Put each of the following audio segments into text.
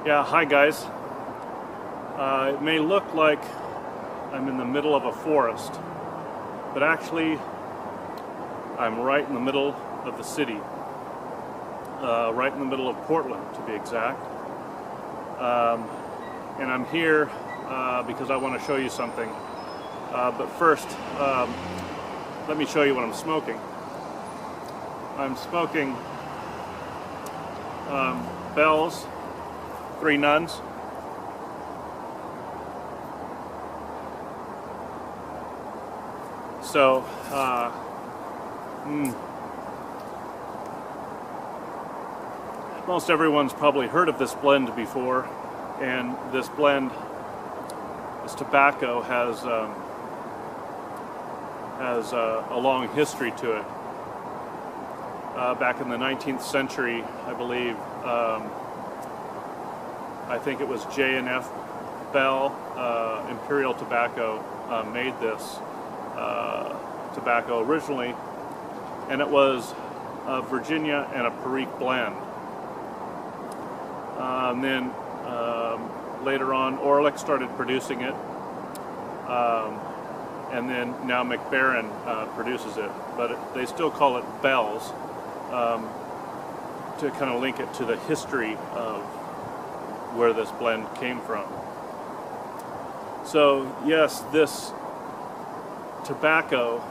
Yeah, hi guys. It may look like I'm in the middle of a forest, but actually I'm right in the middle of the city, right in the middle of Portland to be exact. And I'm here because I want to show you something. But first, let me show you what I'm smoking. I'm smoking Bell's Three Nuns. So, most everyone's probably heard of this blend before, and this blend, this tobacco has a long history to it. Back in the 19th century, I believe, I think it was J&F Bell, Imperial Tobacco, made this tobacco originally, and it was a Virginia and a Perique blend. And then later on, Orlick started producing it, and then now MacBaren produces it, but they still call it Bell's to kind of link it to the history of where this blend came from. So yes, this tobacco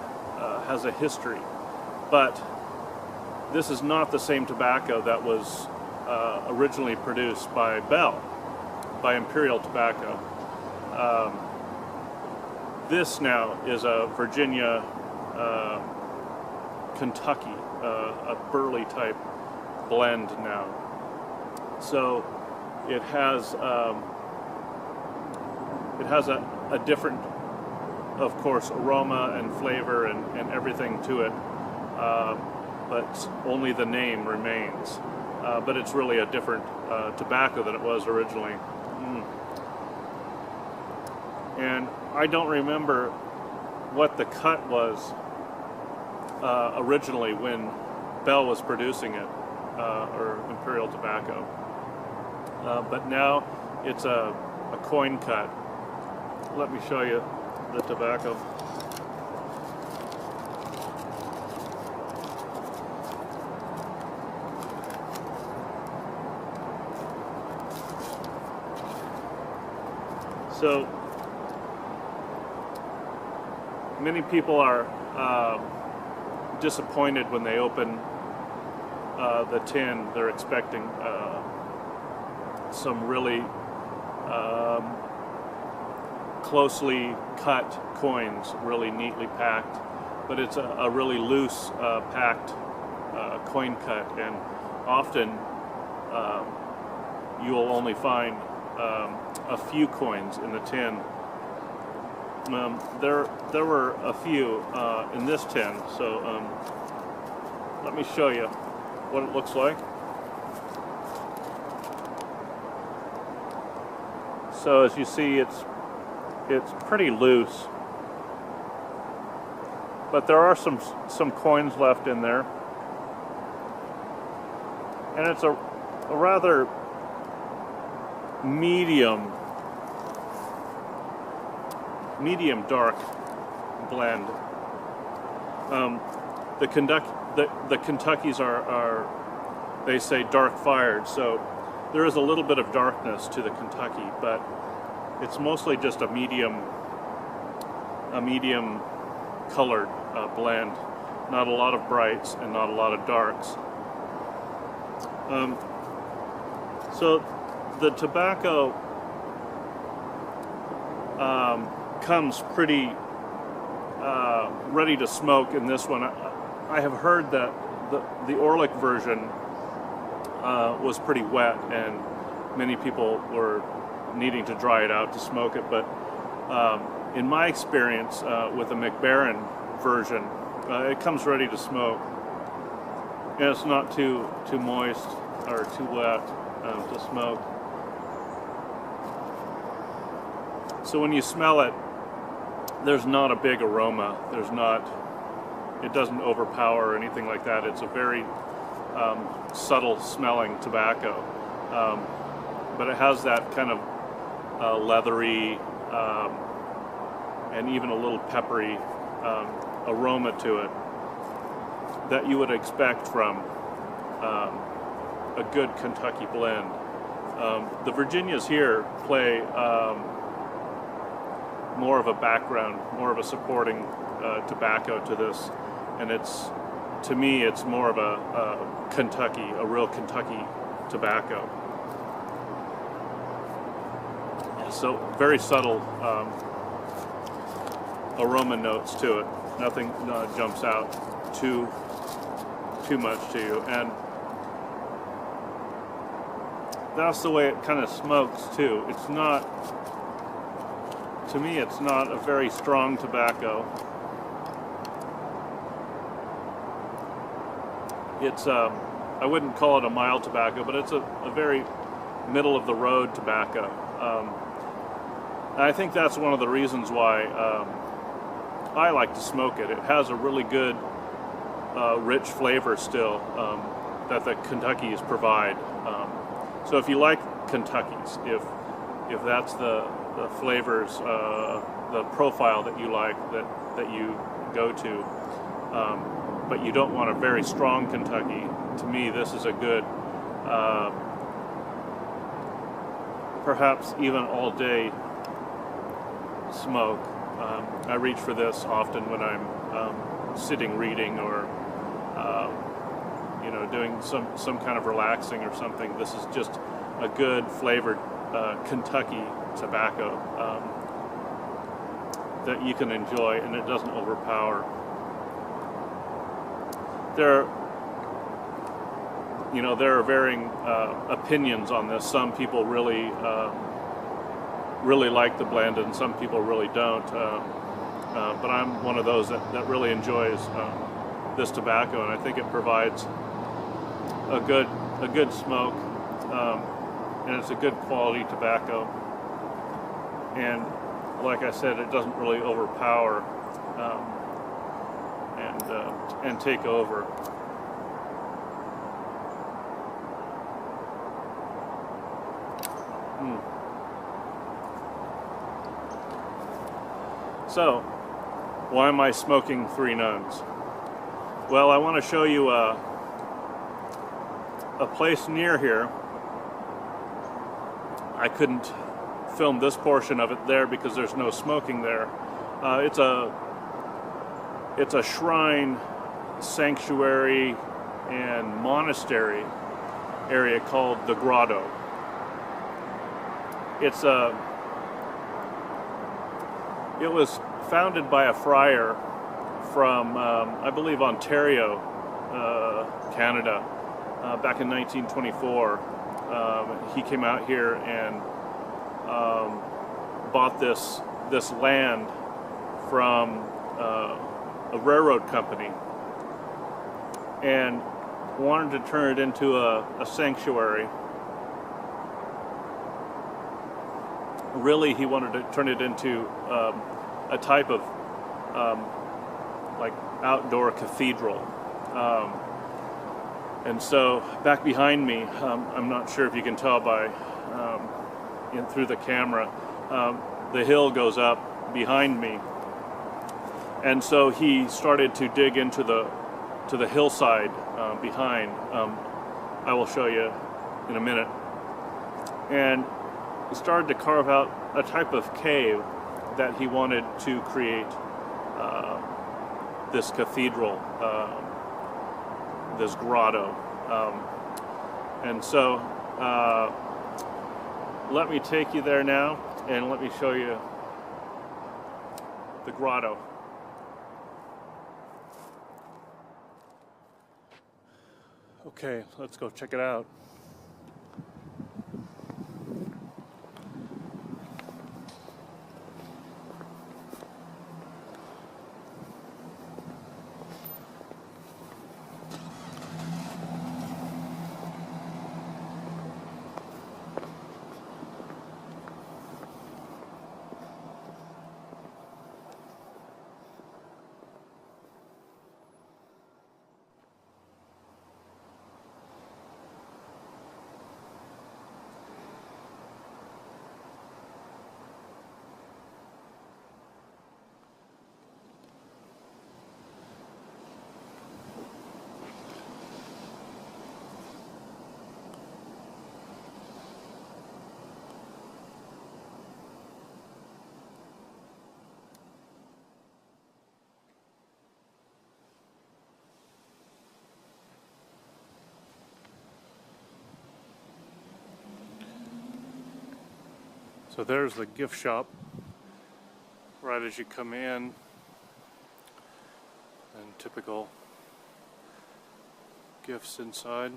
has a history, but this is not the same tobacco that was originally produced by Bell, by Imperial Tobacco. This now is a Virginia, Kentucky, a burley type blend now. So it has a different, of course, aroma and flavor and everything to it, but only the name remains. But it's really a different tobacco than it was originally. And I don't remember what the cut was originally when Bell was producing it, or Imperial Tobacco. But now it's a coin cut. Let me show you the tobacco. So many people are disappointed when they open the tin. They're expecting some really closely cut coins, really neatly packed, but it's a really loose packed coin cut, and often you'll only find a few coins in the tin. There were a few in this tin, so let me show you what it looks like. So as you see, it's pretty loose, but there are some coins left in there, and it's a rather medium dark blend. The Kentuckys are they say dark fired, so there is a little bit of darkness to the Kentucky, but it's mostly just a medium colored blend. Not a lot of brights and not a lot of darks. So the tobacco comes pretty ready to smoke in this one. I have heard that the Orlick version was pretty wet, and many people were needing to dry it out to smoke it, but in my experience with the MacBaren version, it comes ready to smoke, and it's not too moist or too wet to smoke. So when you smell it, there's not a big aroma. It doesn't overpower or anything like that. It's a very subtle smelling tobacco. but it has that kind of leathery and even a little peppery aroma to it that you would expect from a good Kentucky blend. The Virginias here play more of a background, more of a supporting tobacco to this, and to me it's more of a Kentucky, a real Kentucky tobacco. So very subtle aroma notes to it. Nothing jumps out too much to you, and that's the way it kind of smokes too. It's not, to me, it's not a very strong tobacco. It's I wouldn't call it a mild tobacco, but it's a very middle of the road tobacco. I think that's one of the reasons why I like to smoke it. It has a really good rich flavor still that the Kentuckies provide. So if you like Kentuckies, if that's the flavors, the profile that you like, that you go to, but you don't want a very strong Kentucky, to me this is a good, perhaps even all day smoke. I reach for this often when I'm sitting reading or doing some kind of relaxing or something. This is just a good flavored Kentucky tobacco that you can enjoy, and it doesn't overpower. There are varying opinions on this. Some people really like the blend, and some people really don't. But I'm one of those that really enjoys this tobacco, and I think it provides a good smoke, and it's a good quality tobacco. And like I said, it doesn't really overpower and take over. So, why am I smoking Three Nuns? Well, I want to show you a place near here. I couldn't film this portion of it there because there's no smoking there. It's a shrine, sanctuary, and monastery area called the Grotto. It was founded by a friar from, I believe, Ontario, Canada, back in 1924. He came out here and bought this land from a railroad company and wanted to turn it into a sanctuary. Really, he wanted to turn it into a type of like outdoor cathedral. And so back behind me, I'm not sure if you can tell by through the camera, the hill goes up behind me. And so he started to dig into the hillside behind. I will show you in a minute. And he started to carve out a type of cave that he wanted to create this cathedral, this grotto. And so let me take you there now, and let me show you the grotto. Okay, let's go check it out. So there's the gift shop right as you come in, and typical gifts inside.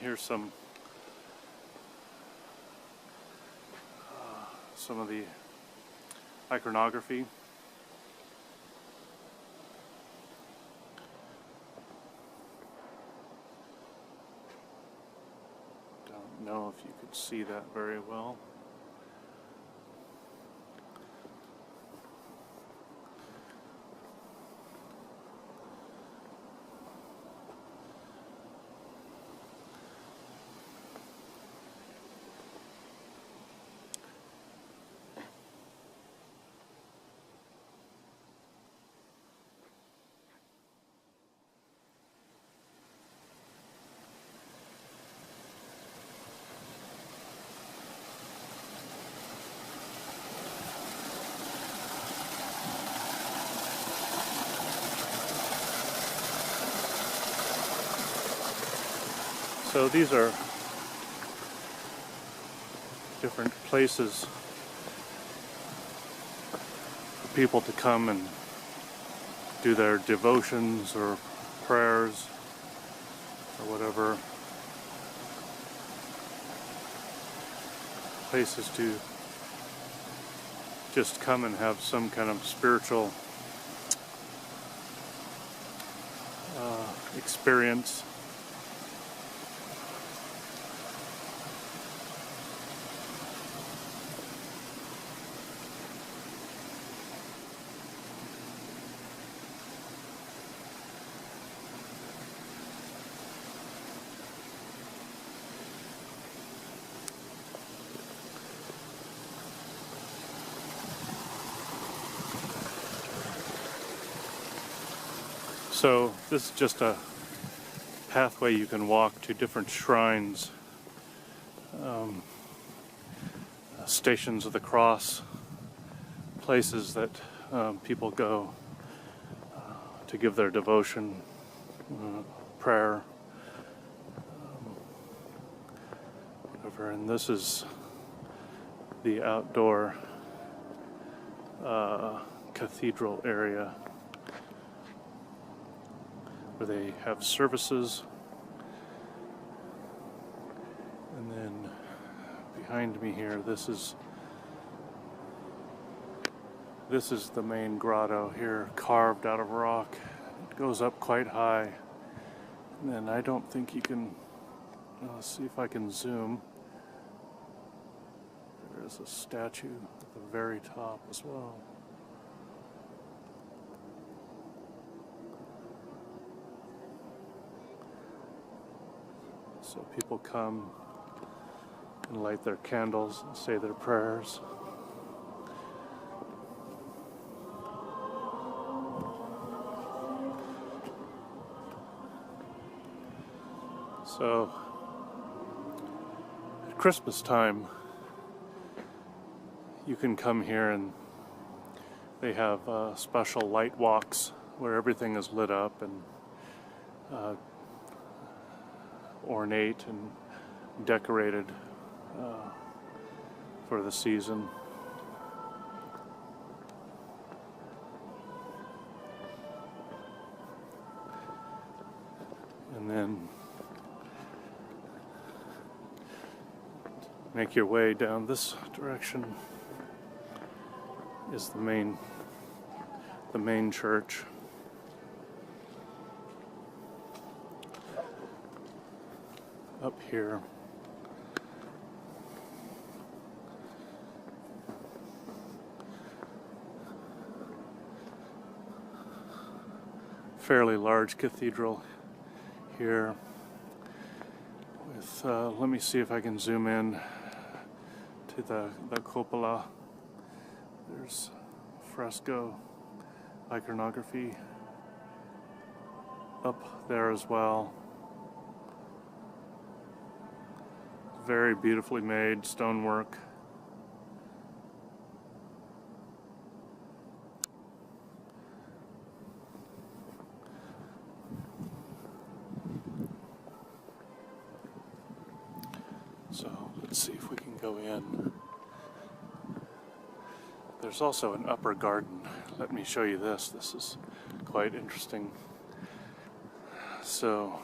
Here's some of the iconography. Don't know if you could see that very well. So these are different places for people to come and do their devotions or prayers or whatever. Places to just come and have some kind of spiritual experience. So this is just a pathway you can walk to different shrines, stations of the cross, places that people go to give their devotion, prayer, whatever. And this is the outdoor cathedral area, where they have services. And then behind me here, this is the main grotto here, carved out of rock. It goes up quite high. And then I don't think you can, let's see if I can zoom. There's a statue at the very top as well. So people come and light their candles and say their prayers. So at Christmas time, you can come here and they have special light walks where everything is lit up and ornate and decorated for the season. And then make your way down this direction is the main church. Up here, fairly large cathedral here with let me see if I can zoom in to the cupola. There's fresco iconography up there as well. Very beautifully made stonework. Let's see if we can go in. There's also an upper garden. Let me show you this. This is quite interesting. So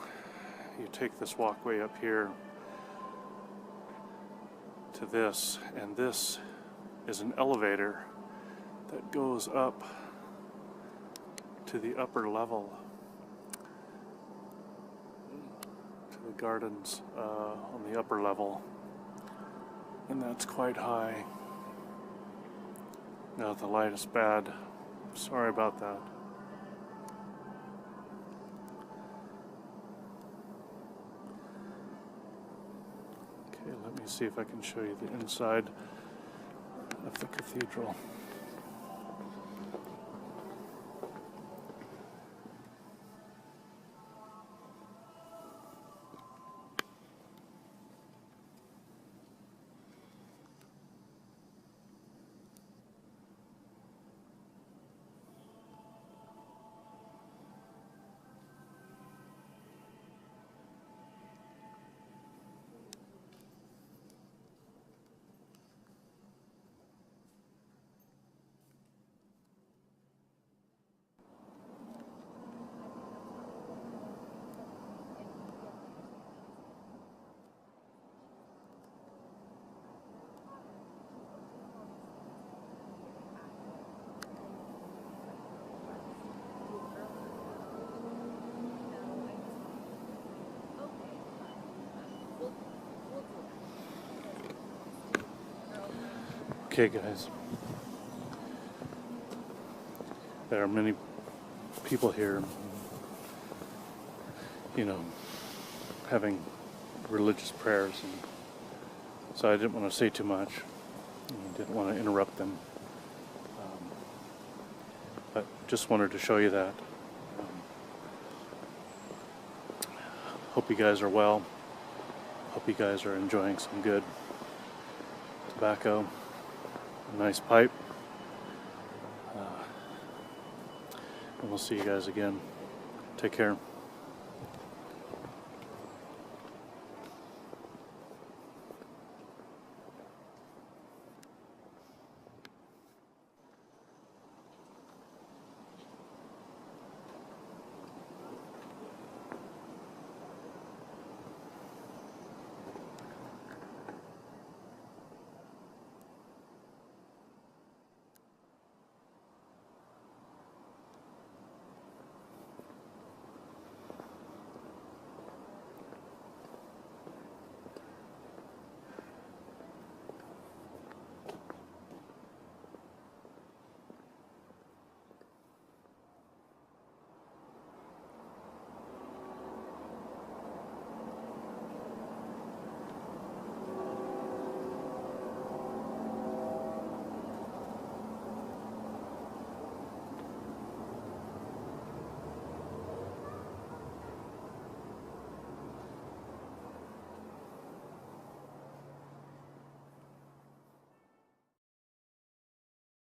you take this walkway up here to this, and this is an elevator that goes up to the upper level, to the gardens on the upper level, and that's quite high. Now the light is bad. Sorry about that. Okay, let me see if I can show you the inside of the cathedral. Okay, guys, there are many people here, you know, having religious prayers, and so I didn't want to say too much. I didn't want to interrupt them, but just wanted to show you that. Hope you guys are well. Hope you guys are enjoying some good tobacco. A nice pipe, and we'll see you guys again. Take care.